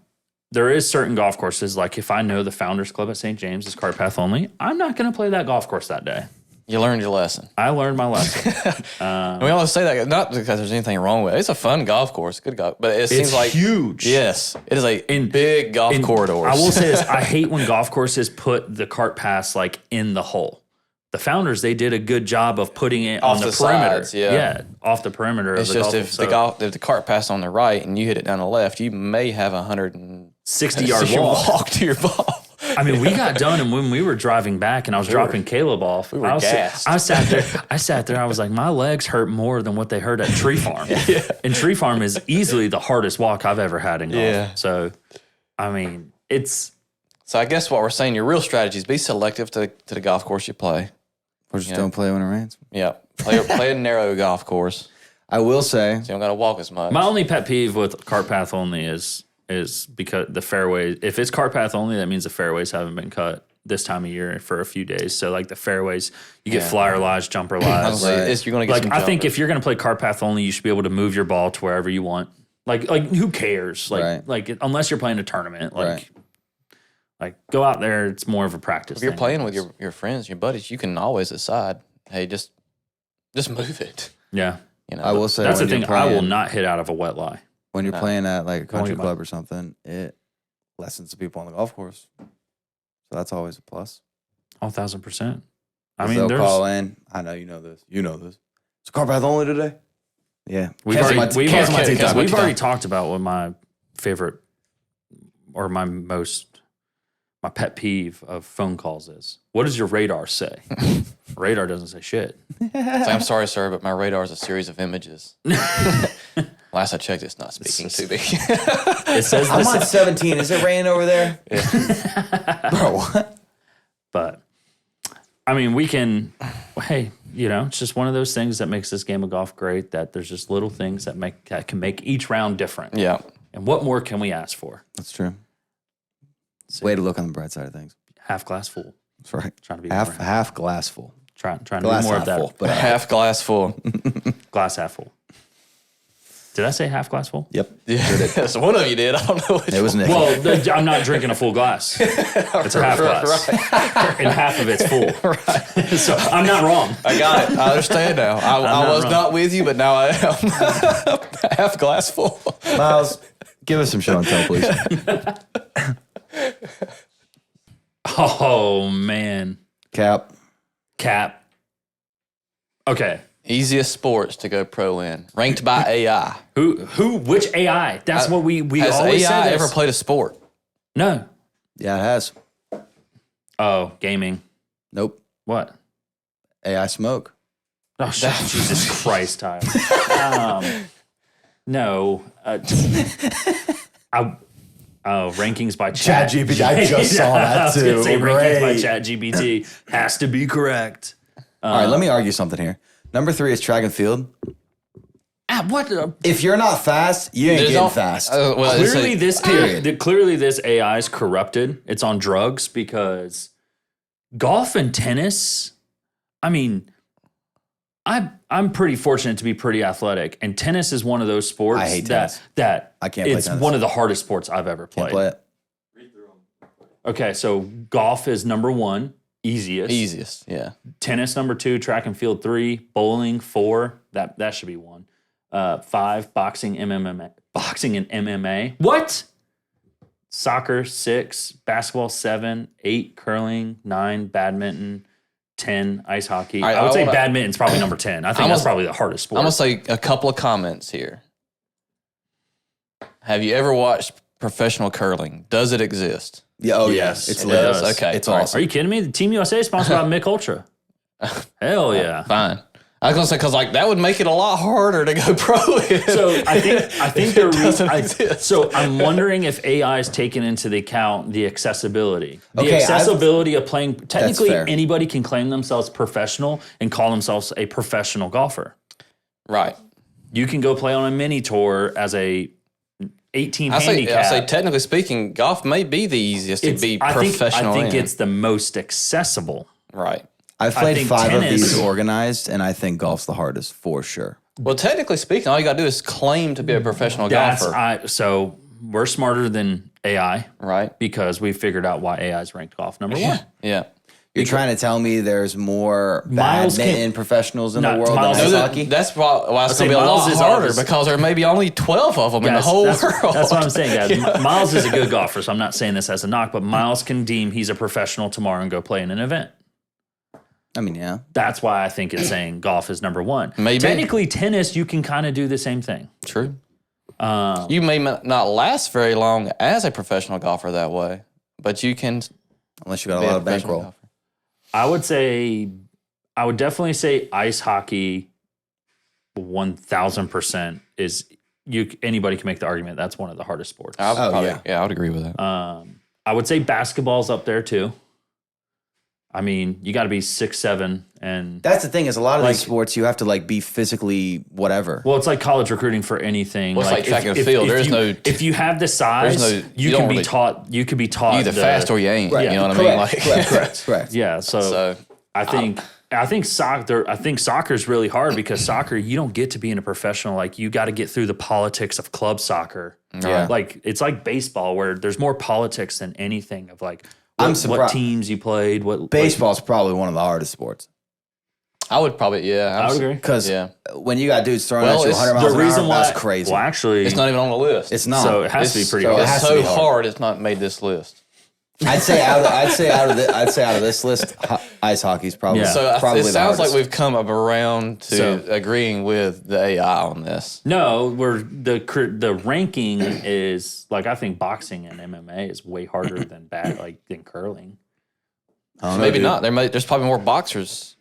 Speaker 1: there is certain golf courses, like if I know the Founders Club at St. James is cart path only, I'm not going to play that golf course that day.
Speaker 2: You learned your lesson.
Speaker 1: I learned my lesson.
Speaker 2: And we always say that not because there's anything wrong with it. It's a fun golf course, good golf, but it seems like
Speaker 1: huge.
Speaker 2: yes, it is big golf corridors.
Speaker 1: I will say this: I hate when golf courses put the cart pass like in the hole. The Founders, they did a good job of putting it
Speaker 2: Off
Speaker 1: on the
Speaker 2: the
Speaker 1: perimeter.
Speaker 2: sides, yeah.
Speaker 1: Off the perimeter.
Speaker 2: It's
Speaker 1: of the
Speaker 2: just
Speaker 1: golf
Speaker 2: if the cart pass on the right and you hit it down the left, you may have 110
Speaker 1: 60-yard
Speaker 2: You
Speaker 1: walk.
Speaker 2: walk to your ball.
Speaker 1: I mean, we got done, and when we were driving back, and I was dropping Caleb off,
Speaker 2: were
Speaker 1: I
Speaker 2: gassed.
Speaker 1: sat there. I was like, my legs hurt more than what they hurt at Tree Farm. And Tree Farm is easily the hardest walk I've ever had in golf.
Speaker 2: Yeah.
Speaker 1: So, I mean, it's
Speaker 2: So I guess what we're saying, your real strategy is be selective to the golf course you play.
Speaker 3: Or just don't play when it rains.
Speaker 2: Yeah. Play a narrow golf course.
Speaker 3: I will say,
Speaker 2: So you don't got to walk as much.
Speaker 1: my only pet peeve with cart path only is because the fairway. If it's cart path only, that means the fairways haven't been cut this time of year for a few days. So like the fairways, you get flyer lies, jumper lies.
Speaker 2: You're going to get
Speaker 1: Like
Speaker 2: some
Speaker 1: I think
Speaker 2: jumpers.
Speaker 1: if you're going to play cart path only, you should be able to move your ball to wherever you want. Like who cares? Like unless you're playing a tournament, like go out there. It's more of a practice.
Speaker 2: If you're
Speaker 1: thing.
Speaker 2: playing with your friends, your buddies, you can always decide, hey, just move it.
Speaker 1: Yeah,
Speaker 2: You know,
Speaker 3: I will say
Speaker 1: that's the
Speaker 3: when
Speaker 1: thing.
Speaker 3: you're
Speaker 1: I will
Speaker 3: playing-
Speaker 1: not hit out of a wet lie.
Speaker 3: when you're playing at like a country
Speaker 1: Only
Speaker 3: club or something, it lessens the people on the golf course. So that's always a plus.
Speaker 1: 1,000%. I
Speaker 3: 'Cause
Speaker 1: mean,
Speaker 3: they'll
Speaker 1: there's
Speaker 3: call in. I know you know this. You know this. It's car path only today. Yeah,
Speaker 1: we've
Speaker 3: Cancel
Speaker 1: already
Speaker 3: my-
Speaker 1: we've
Speaker 3: cancel my
Speaker 1: already,
Speaker 3: tee time.
Speaker 1: we've already talked about what my favorite or my pet peeve of phone calls is. What does your radar say? Radar doesn't say shit.
Speaker 2: It's like, I'm sorry, sir, but my radar is a series of images. Last I checked, it's not speaking to me.
Speaker 1: It says
Speaker 3: I'm
Speaker 1: this,
Speaker 3: on 17. Is it raining over there? Bro, what?
Speaker 1: but I mean, we can. Hey, it's just one of those things that makes this game of golf great. That there's just little things that can make each round different.
Speaker 2: Yeah.
Speaker 1: And what more can we ask for?
Speaker 3: That's true. Way to look on the bright side of things.
Speaker 1: Half glass full.
Speaker 3: That's right.
Speaker 1: Trying to be
Speaker 3: Half glass full.
Speaker 1: trying to
Speaker 3: Glass
Speaker 1: do more of
Speaker 3: half
Speaker 1: that.
Speaker 3: full. But
Speaker 2: Half glass full.
Speaker 1: Glass half full. Did I say half glass full?
Speaker 3: Yep.
Speaker 2: Yeah. So one of you did. I don't know which
Speaker 3: It was Nick.
Speaker 1: Well, I'm not drinking a full glass. It's a half glass. And half of it's full. So I'm not wrong.
Speaker 2: I got it. I understand now. I
Speaker 1: not
Speaker 2: was
Speaker 1: wrong.
Speaker 2: not with you, but now I am. Half glass full.
Speaker 3: Miles, give us some show and tell, please.
Speaker 1: Oh, man.
Speaker 3: Cap.
Speaker 1: Okay.
Speaker 2: Easiest sports to go pro in, ranked by AI.
Speaker 1: Which AI? That's what we
Speaker 2: Has
Speaker 1: always
Speaker 2: AI
Speaker 1: say.
Speaker 2: ever played a sport?
Speaker 1: No.
Speaker 3: Yeah, it has.
Speaker 1: Oh, gaming.
Speaker 3: Nope.
Speaker 1: What?
Speaker 3: AI smoke.
Speaker 1: Oh, shit. Jesus Christ, Tyler. No. Rankings by chat.
Speaker 3: ChatGPT. I just saw that
Speaker 1: I was gonna
Speaker 3: too.
Speaker 1: say rankings by
Speaker 3: Great.
Speaker 1: ChatGPT has to be correct.
Speaker 3: All right, let me argue something here. Number 3 is track and field.
Speaker 1: What?
Speaker 3: If you're not fast, you ain't
Speaker 2: There's
Speaker 3: getting
Speaker 2: no-
Speaker 3: fast.
Speaker 2: well, it's
Speaker 1: Clearly,
Speaker 3: period.
Speaker 1: clearly this AI is corrupted. It's on drugs because golf and tennis. I mean, I'm pretty fortunate to be pretty athletic, and tennis is one of those sports
Speaker 3: I hate tennis.
Speaker 1: that
Speaker 3: I can't play
Speaker 1: it's
Speaker 3: tennis.
Speaker 1: one of the hardest sports I've ever played.
Speaker 3: Can't play it.
Speaker 1: Okay, so golf is number 1, easiest.
Speaker 2: Easiest, yeah.
Speaker 1: Tennis number 2, track and field 3, bowling 4. That should be 1. 5, boxing, MMA. Boxing and MMA. What? Soccer 6, basketball 7, 8, curling 9, badminton 10, ice hockey.
Speaker 2: All right,
Speaker 1: I would
Speaker 2: I
Speaker 1: say
Speaker 2: wanna-
Speaker 1: badminton's probably number 10. I think that's probably the hardest sport.
Speaker 2: I'm going to say a couple of comments here. Have you ever watched professional curling? Does it exist?
Speaker 3: Yeah, oh
Speaker 1: Yes,
Speaker 3: yeah. It's
Speaker 1: it
Speaker 3: lit.
Speaker 1: does.
Speaker 2: Okay.
Speaker 3: It's
Speaker 2: all right.
Speaker 3: awesome.
Speaker 1: Are you kidding me? The Team USA is sponsored by Mick Ultra. Hell yeah.
Speaker 2: Fine. I was going to say, because that would make it a lot harder to go pro in.
Speaker 1: So I think
Speaker 2: It doesn't exist.
Speaker 1: So I'm wondering if AI is taken into the account the accessibility. The
Speaker 3: Okay,
Speaker 1: accessibility of playing. Technically,
Speaker 3: fair.
Speaker 1: anybody can claim themselves professional and call themselves a professional golfer.
Speaker 2: Right.
Speaker 1: You can go play on a mini tour as a 18
Speaker 2: I
Speaker 1: handicap.
Speaker 2: say, technically speaking, golf may be the easiest to be professional
Speaker 1: I think
Speaker 2: in.
Speaker 1: it's the most accessible.
Speaker 2: Right.
Speaker 3: I've played
Speaker 1: think
Speaker 3: 5 of
Speaker 1: tennis-
Speaker 3: these organized, and I think golf's the hardest for sure.
Speaker 2: Well, technically speaking, all you got to do is claim to be a professional golfer.
Speaker 1: So we're smarter than AI
Speaker 2: Right?
Speaker 1: because we figured out why AI is ranked golf number 1.
Speaker 2: Yeah.
Speaker 3: You're trying to tell me there's more
Speaker 1: Miles
Speaker 3: badminton
Speaker 1: can-
Speaker 3: professionals in
Speaker 1: No,
Speaker 3: the world
Speaker 1: Miles
Speaker 3: than
Speaker 1: is
Speaker 3: ice
Speaker 1: a-
Speaker 3: hockey?
Speaker 2: That's why it's
Speaker 1: say
Speaker 2: going to be a
Speaker 1: Miles
Speaker 2: lot
Speaker 1: is
Speaker 2: harder
Speaker 1: obvious.
Speaker 2: because there may be only 12 of them in the
Speaker 1: Guys,
Speaker 2: whole
Speaker 1: that's,
Speaker 2: world.
Speaker 1: That's what I'm saying, guys. Miles is a good golfer, so I'm not saying this as a knock, but Miles can deem he's a professional tomorrow and go play in an event.
Speaker 3: I mean, yeah.
Speaker 1: That's why I think it's saying golf is number 1.
Speaker 2: Maybe.
Speaker 1: Technically, tennis, you can kind of do the same thing.
Speaker 2: True. You may not last very long as a professional golfer that way, but you can.
Speaker 3: Unless you got a lot of bankroll.
Speaker 2: Golfer.
Speaker 1: I would definitely say ice hockey 1,000% is anybody can make the argument that's one of the hardest sports.
Speaker 2: I would agree with that.
Speaker 1: I would say basketball's up there too. I mean, you got to be 6'7", and
Speaker 3: that's the thing is a lot of these sports you have to like be physically whatever.
Speaker 1: Well, it's like college recruiting for anything.
Speaker 2: Well, it's like track and field.
Speaker 1: If you have the size, you can be taught. You could be taught
Speaker 2: either fast or you ain't.
Speaker 3: Right.
Speaker 2: You know what I mean? Like,
Speaker 3: correct.
Speaker 1: Yeah. So I think soccer is really hard because soccer you don't get to be in a professional. Like you got to get through the politics of club soccer.
Speaker 3: Yeah.
Speaker 1: Like it's like baseball where there's more politics than anything of like.
Speaker 3: I'm surprised.
Speaker 1: What teams you played?
Speaker 3: Baseball's probably one of the hardest sports.
Speaker 2: I would probably,
Speaker 1: I would agree.
Speaker 3: Because when you got dudes throwing at you 100 miles an hour, that's crazy.
Speaker 1: Well, actually,
Speaker 2: it's not even on the list.
Speaker 3: It's not.
Speaker 1: So it has to be pretty hard.
Speaker 2: It's so hard. It's not made this list.
Speaker 3: I'd say out of this list, ice hockey's probably.
Speaker 1: Yeah.
Speaker 2: So
Speaker 3: probably
Speaker 2: it
Speaker 3: the
Speaker 2: sounds like
Speaker 3: hardest.
Speaker 2: we've come up around to agreeing with the AI on this.
Speaker 1: No, the ranking is like I think boxing and MMA is way harder than than curling.
Speaker 2: Maybe not. There's probably more boxers.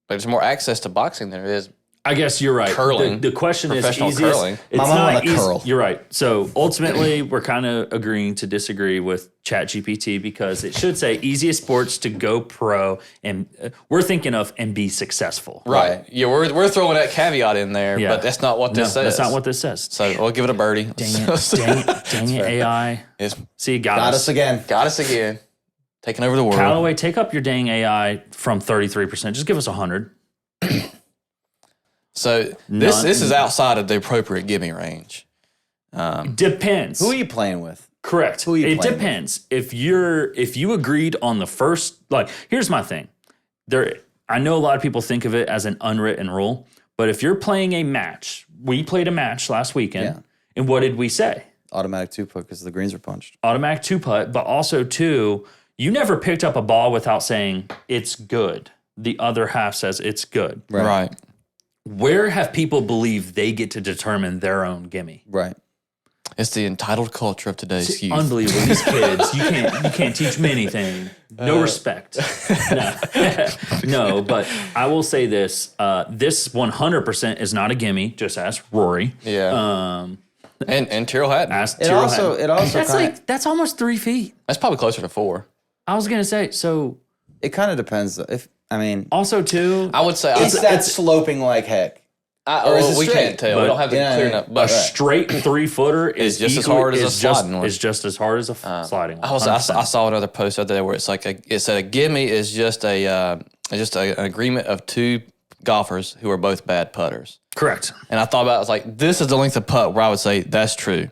Speaker 2: There's more access to boxing than there is.
Speaker 1: I guess you're right.
Speaker 2: Curling.
Speaker 1: The question is
Speaker 2: Professional
Speaker 1: easiest.
Speaker 2: curling.
Speaker 1: It's
Speaker 3: My mom
Speaker 1: not
Speaker 3: wanna
Speaker 1: easy.
Speaker 3: curl.
Speaker 1: You're right. So ultimately, we're kind of agreeing to disagree with ChatGPT because it should say easiest sports to go pro, and we're thinking of and be successful.
Speaker 2: Right. Yeah, we're throwing that caveat in there,
Speaker 1: Yeah.
Speaker 2: but that's not what this says.
Speaker 1: That's not what this says.
Speaker 2: So we'll give it a birdie.
Speaker 1: Dang it, AI. See, got
Speaker 3: us again.
Speaker 2: Got us again. Taking over the world.
Speaker 1: Callaway, take up your dang AI from 33%. Just give us 100.
Speaker 2: So this is outside of the appropriate gimme range.
Speaker 1: Depends.
Speaker 3: Who are you playing with?
Speaker 1: Correct.
Speaker 3: Who are you
Speaker 1: it
Speaker 3: playing
Speaker 1: depends. If you agreed on the first, like, here's my thing. I know a lot of people think of it as an unwritten rule, but if you're playing a match, we played a match last weekend, and what did we say?
Speaker 3: Automatic 2-putt because the greens are punched.
Speaker 1: Automatic 2-putt, but also two, you never picked up a ball without saying it's good. The other half says it's good.
Speaker 2: Right.
Speaker 1: Where have people believed they get to determine their own gimme?
Speaker 3: Right.
Speaker 2: It's the entitled culture of today's youth.
Speaker 1: Unbelievable. These kids, you can't teach them anything. No respect. No, but I will say this. This 100% is not a gimme. Just ask Rory.
Speaker 2: Yeah. And Tyrrell Hatton.
Speaker 1: Ask
Speaker 3: It
Speaker 1: Tyrrell
Speaker 3: also
Speaker 1: Hatton. That's almost 3 feet.
Speaker 2: That's probably closer to 4.
Speaker 1: I was going to say, so
Speaker 3: it kind of depends.
Speaker 1: also too,
Speaker 2: I would say
Speaker 3: it's sloping like heck.
Speaker 2: Or is it we
Speaker 3: straight?
Speaker 2: can't tell. We don't have the clear enough.
Speaker 1: a
Speaker 2: But
Speaker 1: straight 3-footer is
Speaker 2: just as
Speaker 1: equally-
Speaker 2: hard as a sliding one.
Speaker 1: Is just as hard as a sliding one.
Speaker 2: I
Speaker 1: 100%.
Speaker 2: saw another post out there where it's like it said a gimme is just an agreement of two golfers who are both bad putters.
Speaker 1: Correct.
Speaker 2: And I thought about it, I was like, this is the length of putt where I would say that's true.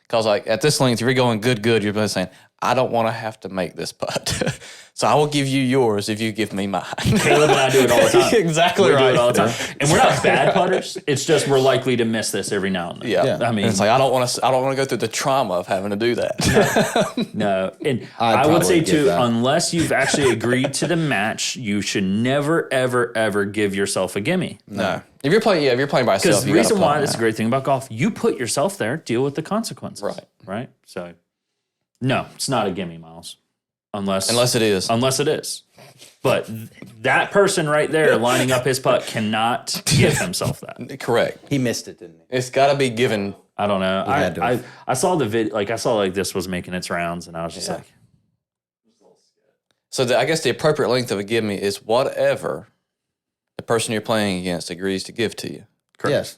Speaker 2: Because like at this length, if you're going good, you're both saying, I don't want to have to make this putt. So I will give you yours if you give me mine.
Speaker 1: Caleb and I do it all the time.
Speaker 2: Exactly
Speaker 1: We
Speaker 2: right.
Speaker 1: do it all the time. And we're not bad putters. It's just we're likely to miss this every now and then.
Speaker 2: Yeah.
Speaker 1: I mean,
Speaker 2: And it's like I don't want to go through the trauma of having to do that.
Speaker 1: no. And
Speaker 3: I'd
Speaker 1: I would say
Speaker 3: probably
Speaker 1: too,
Speaker 3: give that.
Speaker 1: unless you've actually agreed to the match, you should never, ever, ever give yourself a gimme.
Speaker 2: No. If you're playing by yourself,
Speaker 1: Because the
Speaker 2: you gotta
Speaker 1: reason
Speaker 2: putt
Speaker 1: why
Speaker 2: on
Speaker 1: that's a
Speaker 2: that.
Speaker 1: great thing about golf, you put yourself there, deal with the consequences.
Speaker 2: Right.
Speaker 1: Right. So, no, it's not a gimme, Miles. Unless
Speaker 2: Unless it is.
Speaker 1: But that person right there lining up his putt cannot give himself that.
Speaker 2: Correct.
Speaker 3: He missed it, didn't he?
Speaker 2: It's got to be given.
Speaker 1: I don't know.
Speaker 3: had to have.
Speaker 1: I saw the video. Like I saw like this was making its rounds, and I was just like,
Speaker 2: So I guess the appropriate length of a give me is whatever the person you're playing against agrees to give to you.
Speaker 1: correct.
Speaker 3: Yes.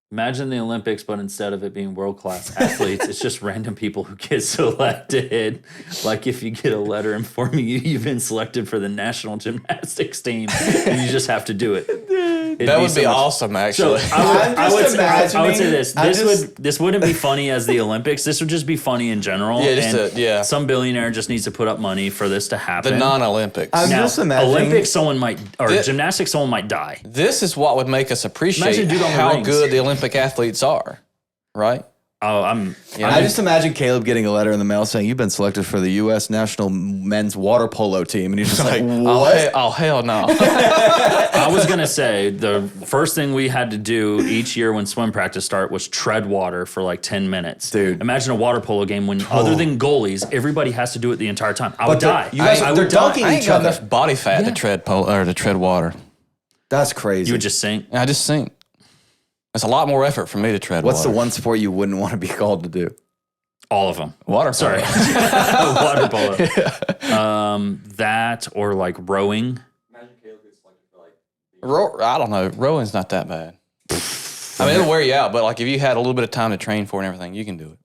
Speaker 1: Imagine the Olympics, but instead of it being world-class athletes, it's just random people who get selected. Like if you get a letter informing you've been selected for the national gymnastics team, and you just have to do it.
Speaker 2: That would be awesome,
Speaker 1: So
Speaker 2: actually.
Speaker 1: I would say this.
Speaker 3: I'm just-
Speaker 1: This wouldn't be funny as the Olympics. This would just be funny in general.
Speaker 2: Yeah, just
Speaker 1: and some billionaire just needs to put up money for this to happen.
Speaker 2: the non-Olympics.
Speaker 3: I'm
Speaker 1: Now,
Speaker 3: just imagining.
Speaker 1: Olympics, someone might, or gymnastics, someone might die.
Speaker 2: This is what would make us appreciate
Speaker 1: Imagine dude on the
Speaker 2: how
Speaker 1: rings.
Speaker 2: good the Olympic athletes are, right?
Speaker 1: Oh, I'm
Speaker 3: I just imagine Caleb getting a letter in the mail saying you've been selected for the U.S. national men's water polo team, and he's just like, what?
Speaker 2: Oh, hell no.
Speaker 1: I was gonna say the first thing we had to do each year when swim practice started was tread water for like 10 minutes.
Speaker 3: Dude.
Speaker 1: Imagine a water polo game when other than goalies, everybody has to do it the entire time. I would die.
Speaker 3: You guys,
Speaker 1: I
Speaker 3: they're
Speaker 1: would die.
Speaker 3: dunking
Speaker 2: I ain't
Speaker 3: each
Speaker 2: got
Speaker 3: other.
Speaker 2: enough body fat to tread to tread water.
Speaker 3: That's crazy.
Speaker 1: You would just sink.
Speaker 2: I just sink. It's a lot more effort for me to tread
Speaker 3: What's
Speaker 2: water.
Speaker 3: the one sport you wouldn't want to be called to do?
Speaker 1: All of them.
Speaker 2: Water polo.
Speaker 1: Sorry. Water polo. That or like rowing.
Speaker 2: I don't know. Rowing's not that bad. I mean, it'll wear you out, but like if you had a little bit of time to train for and everything, you can do it.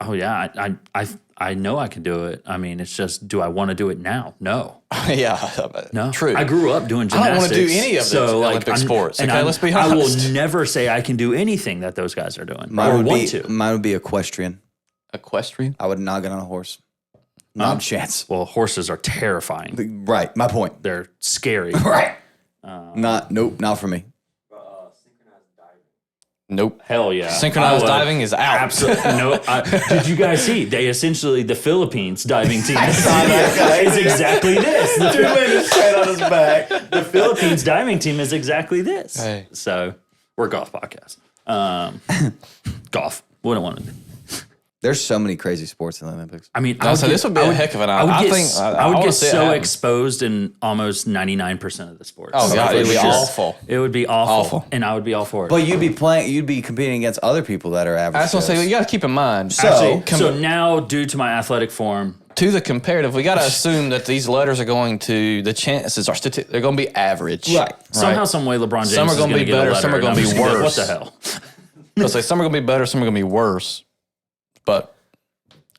Speaker 1: Oh yeah, I know I can do it. I mean, it's just, do I want to do it now? No.
Speaker 2: Yeah.
Speaker 1: No.
Speaker 2: True.
Speaker 1: I grew up doing
Speaker 2: I don't
Speaker 1: gymnastics.
Speaker 2: want to do any of the Olympic sports. Okay, let's be
Speaker 1: I
Speaker 2: honest.
Speaker 1: will never say I can do anything that those guys are doing.
Speaker 3: Mine
Speaker 1: or
Speaker 3: would
Speaker 1: want
Speaker 3: be,
Speaker 1: to.
Speaker 3: Mine would be equestrian.
Speaker 2: Equestrian?
Speaker 3: I would not get on a horse. Not a chance.
Speaker 1: Well, horses are terrifying.
Speaker 3: Right. My point.
Speaker 1: They're scary.
Speaker 3: Right. Nope, not for me.
Speaker 2: Nope.
Speaker 1: Hell yeah.
Speaker 2: Synchronized diving is out.
Speaker 1: Absolutely. No. Did you guys see? They essentially, the Philippines diving team is exactly this.
Speaker 3: Head on his back.
Speaker 1: The Philippines diving team is exactly this.
Speaker 2: Hey.
Speaker 1: So we're a golf podcast. Golf. Wouldn't want to do.
Speaker 3: There's so many crazy sports in the Olympics.
Speaker 1: I mean,
Speaker 2: This would be a heck of an hour.
Speaker 1: I would
Speaker 2: wanna
Speaker 1: get
Speaker 2: see it
Speaker 1: so
Speaker 2: happen.
Speaker 1: exposed in almost 99% of the sports.
Speaker 2: Oh, God, it'd be
Speaker 1: It's just-
Speaker 2: awful.
Speaker 1: It would be awful.
Speaker 2: Awful.
Speaker 1: And I would be all for it.
Speaker 3: But you'd be competing against other people that are average.
Speaker 2: I was going to say, you got to keep in mind.
Speaker 1: so now, due to my athletic form,
Speaker 2: To the comparative, we got to assume that these letters are going to, the chances are, they're going to be average.
Speaker 3: Right.
Speaker 1: somehow, some way, LeBron James
Speaker 2: Some are
Speaker 1: is
Speaker 2: gonna
Speaker 1: going to
Speaker 2: be
Speaker 1: get
Speaker 2: better,
Speaker 1: a letter,
Speaker 2: some are
Speaker 1: and
Speaker 2: gonna
Speaker 1: I'm
Speaker 2: be
Speaker 1: just gonna go,
Speaker 2: worse.
Speaker 1: What the hell?
Speaker 2: I'll say some are going to be better, some are going to be worse. But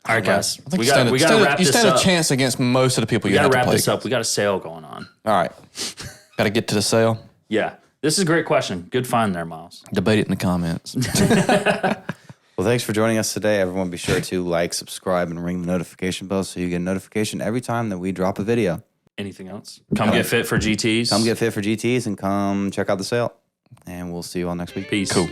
Speaker 1: All right, guys,
Speaker 2: I think
Speaker 1: we got to wrap
Speaker 2: you
Speaker 1: this
Speaker 2: stand
Speaker 1: up.
Speaker 2: a chance against most of the people
Speaker 1: We
Speaker 2: you
Speaker 1: got
Speaker 2: have
Speaker 1: to
Speaker 2: to
Speaker 1: wrap
Speaker 2: play.
Speaker 1: this up. We got a sale going on.
Speaker 2: All right. Got to get to the sale.
Speaker 1: Yeah, this is a great question. Good find there, Miles.
Speaker 2: Debate it in the comments.
Speaker 3: Well, thanks for joining us today. Everyone be sure to like, subscribe, and ring the notification bell so you get a notification every time that we drop a video.
Speaker 1: Anything else? Come get fit for GTs.
Speaker 3: Come get fit for GTs and come check out the sale. And we'll see you all next week.
Speaker 1: Peace.
Speaker 2: Cool.